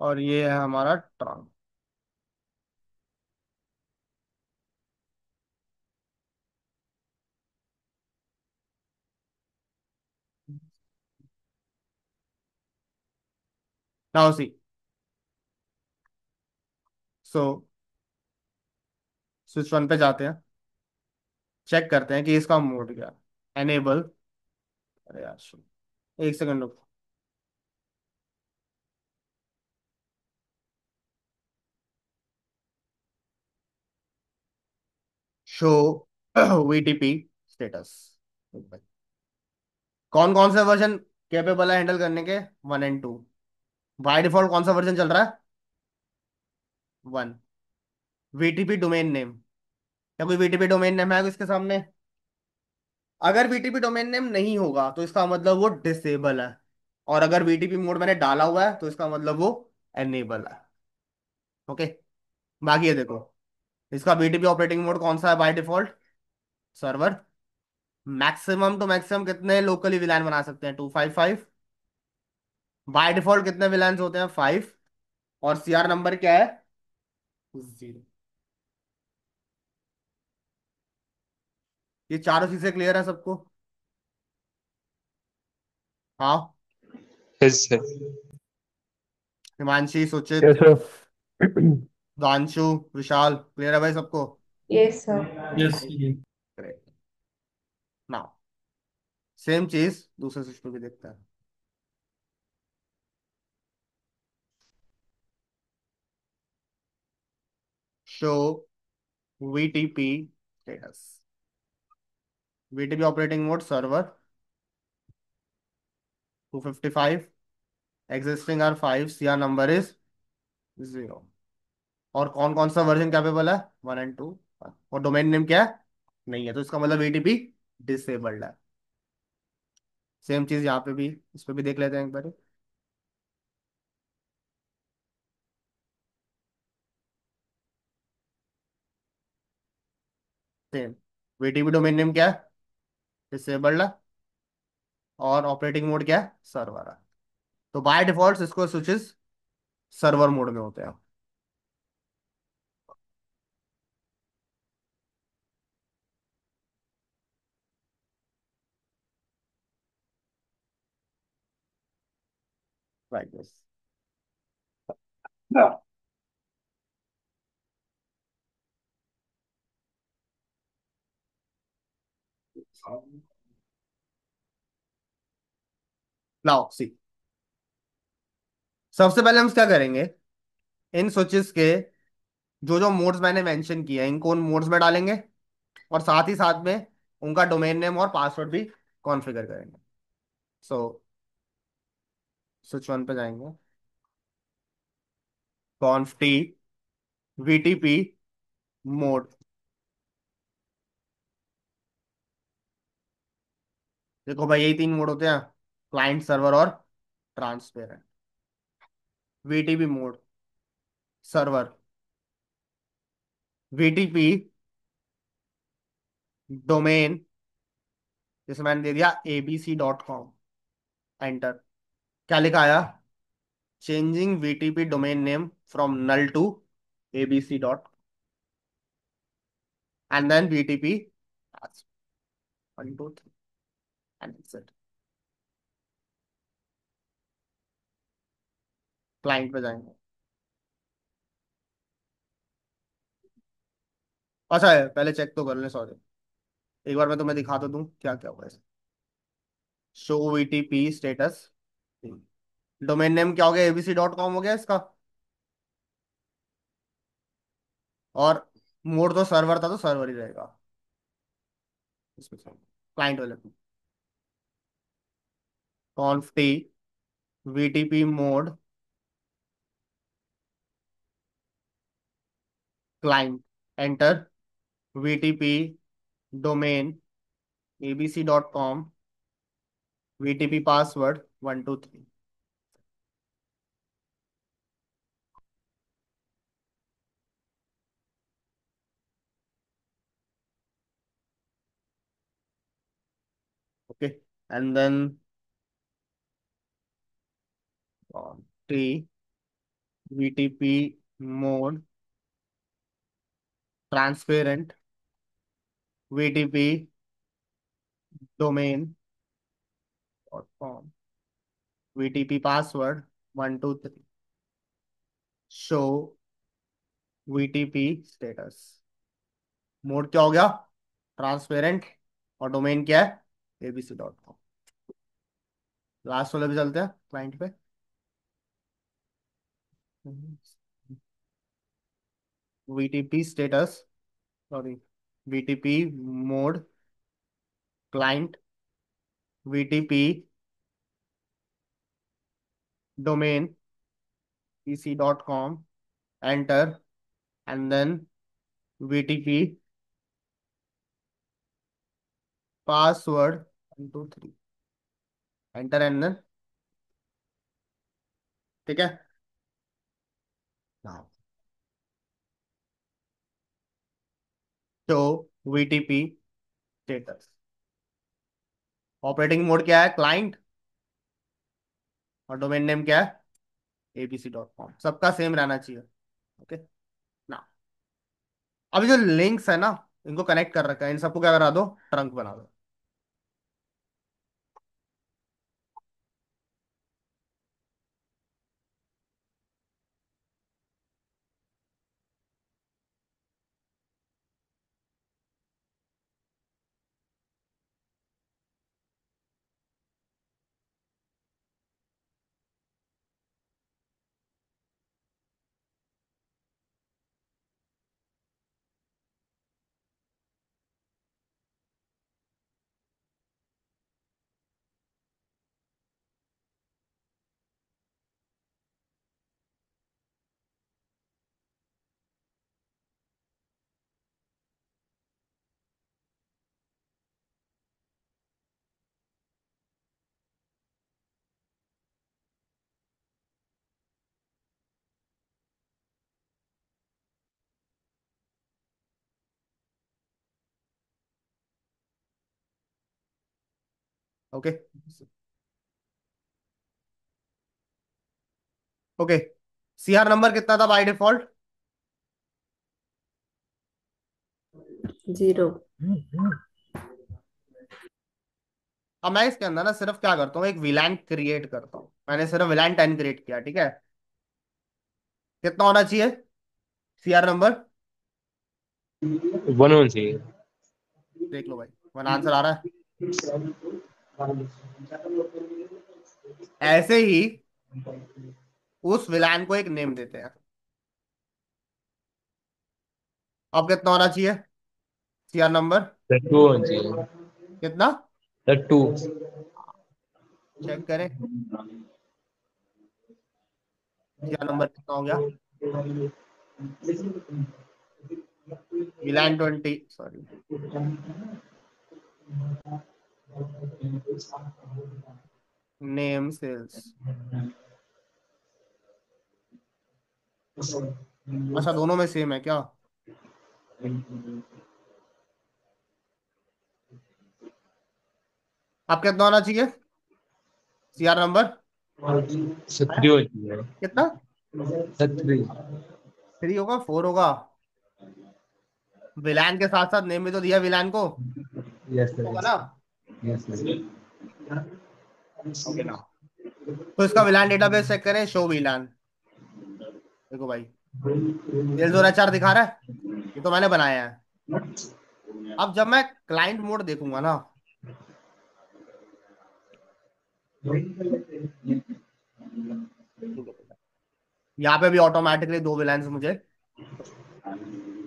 और ये है हमारा trunk. Now see, so switch one पे जाते हैं, चेक करते हैं कि इसका मोड क्या है। एनेबल, अरे यार एक सेकंड रुक। Show VTP status. कौन कौन से वर्जन कैपेबल है हैंडल करने के? 1 एंड 2। बाय डिफॉल्ट कौन सा वर्जन चल रहा है? 1। वीटीपी डोमेन नेम, क्या कोई वीटीपी डोमेन नेम है इसके सामने? अगर वीटीपी डोमेन नेम नहीं होगा तो इसका मतलब वो डिसेबल है, और अगर वीटीपी मोड मैंने डाला हुआ है तो इसका मतलब वो एनेबल है। ओके, बाकी ये देखो, इसका वीटीपी ऑपरेटिंग मोड कौन सा है by default? Server. Maximum to maximum कितने लोकली विलान बना सकते हैं? 255। बाय डिफॉल्ट कितने विलान्स होते हैं? 5। और सीआर नंबर क्या है? 0। ये चारों चीजें क्लियर है सबको? हाँ। Yes, sir. हिमांशी, सुचित, yes sir. Danshu, Vishal, clear है भाई सबको? Yes sir. Yes. Great. Now same चीज दूसरे सिस्टम भी देखते हैं। Show VTP status. VTP operating mode server 255, existing are 5, CR number is 0। और कौन कौन सा वर्जन कैपेबल है? 1 एंड 2। और डोमेन नेम क्या है? नहीं है, तो इसका मतलब वीटीपी डिसेबल्ड है। सेम चीज यहाँ पे भी, इस पे भी देख लेते हैं एक बार। सेम, वीटीपी डोमेन नेम क्या है? डिसेबल्ड है। और ऑपरेटिंग मोड क्या है? सर्वर है। तो बाय डिफॉल्ट इसको स्विचेस सर्वर मोड में होते हैं। Like this. नाउ सी, सबसे पहले हम क्या करेंगे, इन स्विचेस के जो जो मोड्स मैंने मेंशन किए हैं इनको उन मोड्स में डालेंगे, और साथ ही साथ में उनका डोमेन नेम और पासवर्ड भी कॉन्फ़िगर करेंगे। सो स्विच वन पे जाएंगे, कॉन्फ टी वीटीपी मोड। देखो भाई, यही 3 मोड होते हैं, क्लाइंट, सर्वर और transparent. VTP mode server, VTP domain, जैसे मैंने दे दिया abc.com, एंटर। क्या लिखा आया? Changing VTP domain name from null to abc dot, and then VTP 1 2 3 and it. Client पे जाएंगे। अच्छा है, पहले चेक तो कर लें, सॉरी, एक बार मैं तुम्हें दिखा तो दूं क्या क्या हुआ है। Show VTP status, domain name क्या हो गया? abc.com हो गया इसका। और मोड तो सर्वर था तो सर्वर ही रहेगा इसमें। क्लाइंट वाले conf t VTP mode client, enter. VTP domain abc.com, VTP password 1 2 3। Okay, and then t VTP mode transparent, VTP domain dot com, VTP password 123, show VTP status. Mode क्या हो गया? Transparent. और domain क्या है? abc.com। Last वाले पे चलते हैं, क्लाइंट पे। VTP status, sorry, VTP mode client, VTP domain pc.com, enter, and then VTP password 123, enter and then. ठीक है। Now show VTP status. Operating mode क्या है? क्लाइंट। और डोमेन नेम क्या है? abc.com। सबका सेम रहना चाहिए। ओके ना। अभी जो लिंक्स है ना, इनको कनेक्ट कर रखा है, इन सबको क्या करा दो? ट्रंक बना दो। Okay okay. CR नंबर कितना था बाय डिफॉल्ट? 0। अब मैं इसके अंदर ना सिर्फ क्या करता हूँ, एक विलान क्रिएट करता हूँ। मैंने सिर्फ विलान 10 क्रिएट किया, ठीक है। कितना होना चाहिए CR नंबर? 1 चाहिए। देख लो भाई, वन आंसर आ रहा है। ऐसे ही उस विलान को एक नेम देते हैं। अब कितना होना चाहिए CR नंबर? टू होना चाहिए। कितना? टू। चेक करें, CR नंबर कितना हो गया? विलान 20, सॉरी, नेम सेल्स। अच्छा, दोनों में सेम है क्या? अब कितना होना चाहिए CR नंबर? है? थ्री होना चाहिए। कितना? थ्री। 3 होगा, 4 होगा? विलान के साथ साथ नेम भी तो दिया विलान को, यस सर, होगा यस ना? Yes sir. ओके ना। तो इसका विलान डेटाबेस चेक करें, शो विलान। देखो भाई, सेल्स और HR दिखा रहा है, ये तो मैंने बनाया है। अब जब मैं क्लाइंट मोड देखूंगा ना, यहाँ पे भी ऑटोमेटिकली 2 विलान्स मुझे,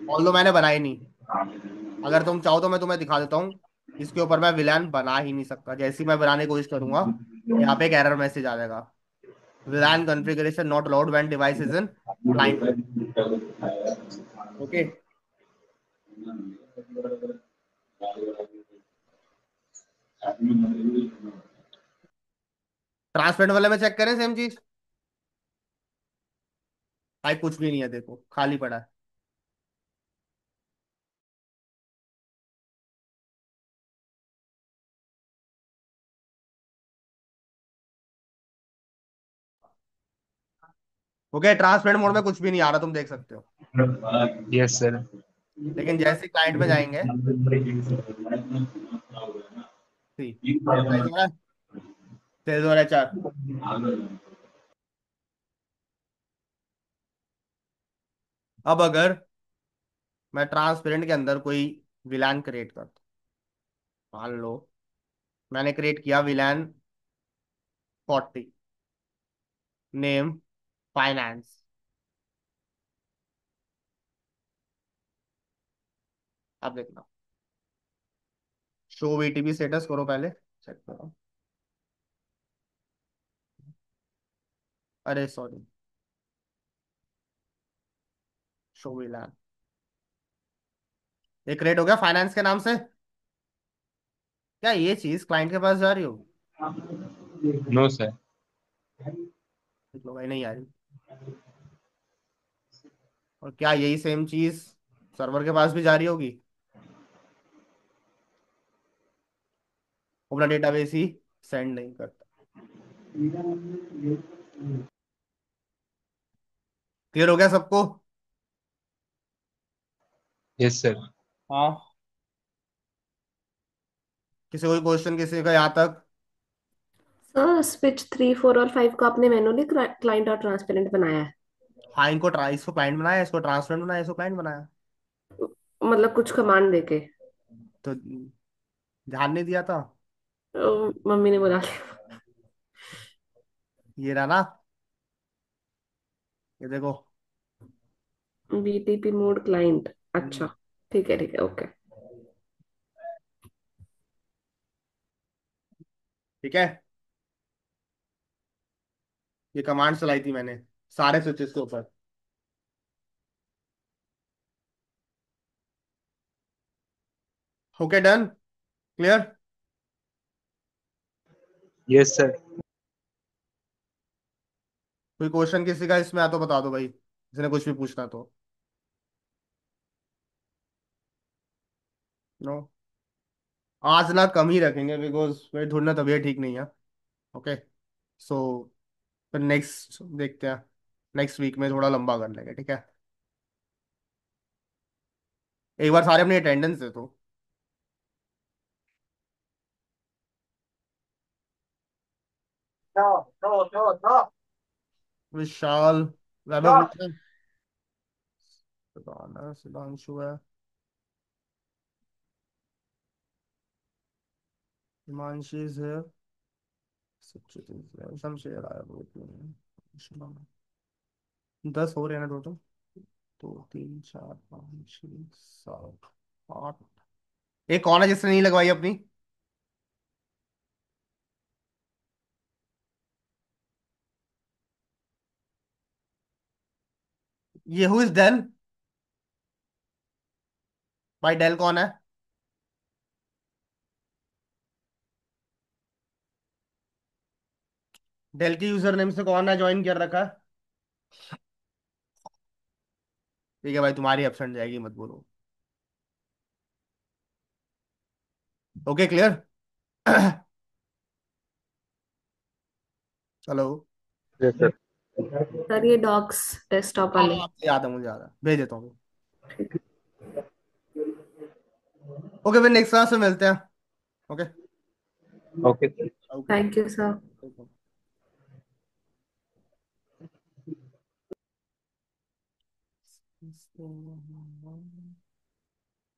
ऑल दो मैंने बनाए नहीं। अगर तुम चाहो तो मैं तुम्हें दिखा देता हूँ। इसके ऊपर मैं विलान बना ही नहीं सकता। जैसे ही मैं बनाने की कोशिश करूंगा, यहाँ पे एक एरर मैसेज आ जाएगा, VLAN configuration not allowed when device is in client mode. Okay. Transparent वाले में चेक करें सेम चीज। भाई कुछ भी नहीं है, देखो खाली पड़ा है। ओके, ट्रांसपेरेंट मोड में कुछ भी नहीं आ रहा, तुम देख सकते हो। Yes, sir. लेकिन जैसे क्लाइंट में जाएंगे, सी तेज हो रहा है, तेज हो रहा है 4। अब अगर मैं ट्रांसपेरेंट के अंदर कोई विलान क्रिएट करता हूं, मान लो मैंने क्रिएट किया विलान 40, नेम फाइनेंस। अब देखना, शो वीटीपी स्टेटस करो पहले, चेक करो। अरे सॉरी, शो विलान ये क्रिएट हो गया फाइनेंस के नाम से। क्या ये चीज क्लाइंट के पास जा रही होगी? No, sir. देख लो भाई, नहीं आ रही। और क्या यही सेम चीज सर्वर के पास भी जा रही होगी? अपना डेटाबेस ही सेंड नहीं करता। क्लियर हो गया सबको? Yes, sir. हाँ, किसी कोई क्वेश्चन किसी का यहाँ तक? सर स्विच 3 4 और 5 को आपने मैनुअली क्लाइंट और ट्रांसपेरेंट बनाया है? हाँ, इनको ट्राई, इसको क्लाइंट बनाया, इसको ट्रांसपेरेंट बनाया, इसको क्लाइंट बनाया। मतलब कुछ कमांड देके? तो ध्यान नहीं दिया था। मम्मी ने बोला। ये रहा ना, ये देखो। बीटीपी मोड क्लाइंट, हम्म, अच्छा। ठीक है ओके। ठीक है, ये कमांड चलाई थी मैंने सारे स्विचेस के ऊपर। Okay, done, clear. Yes, sir. कोई क्वेश्चन किसी का इसमें आ तो बता दो भाई, किसी ने कुछ भी पूछना तो। नो, आज ना कम ही रखेंगे बिकॉज मेरी थोड़ी ना तबीयत ठीक नहीं है। ओके, सो फिर नेक्स्ट देखते हैं, नेक्स्ट वीक में थोड़ा लंबा कर लेंगे, ठीक है। एक बार सारे अपनी अटेंडेंस दे दो। विशाल, वैभव कृष्ण, सुधांशु है, हिमांशी है, सचिन है, शमशेर आया, वो इतने हैं। 10 हो रहे हैं ना टोटल? 2 3 4 5 6 7 8। एक कौन है जिसने नहीं लगवाई अपनी? ये हु इज डेल? भाई डेल कौन है? डेल के यूजर नेम से कौन है ज्वाइन कर रखा है? ठीक है भाई, तुम्हारी एब्सेंट जाएगी, मत बोलो। Okay, clear. Hello. Yes sir. Sir ये डॉक्स डेस्कटॉप हाँ, वाले। याद है, मुझे याद है, भेज देता हूँ। ओके, फिर नेक्स्ट क्लास में मिलते हैं। Okay. Okay, sir. Okay. Thank you sir. Okay.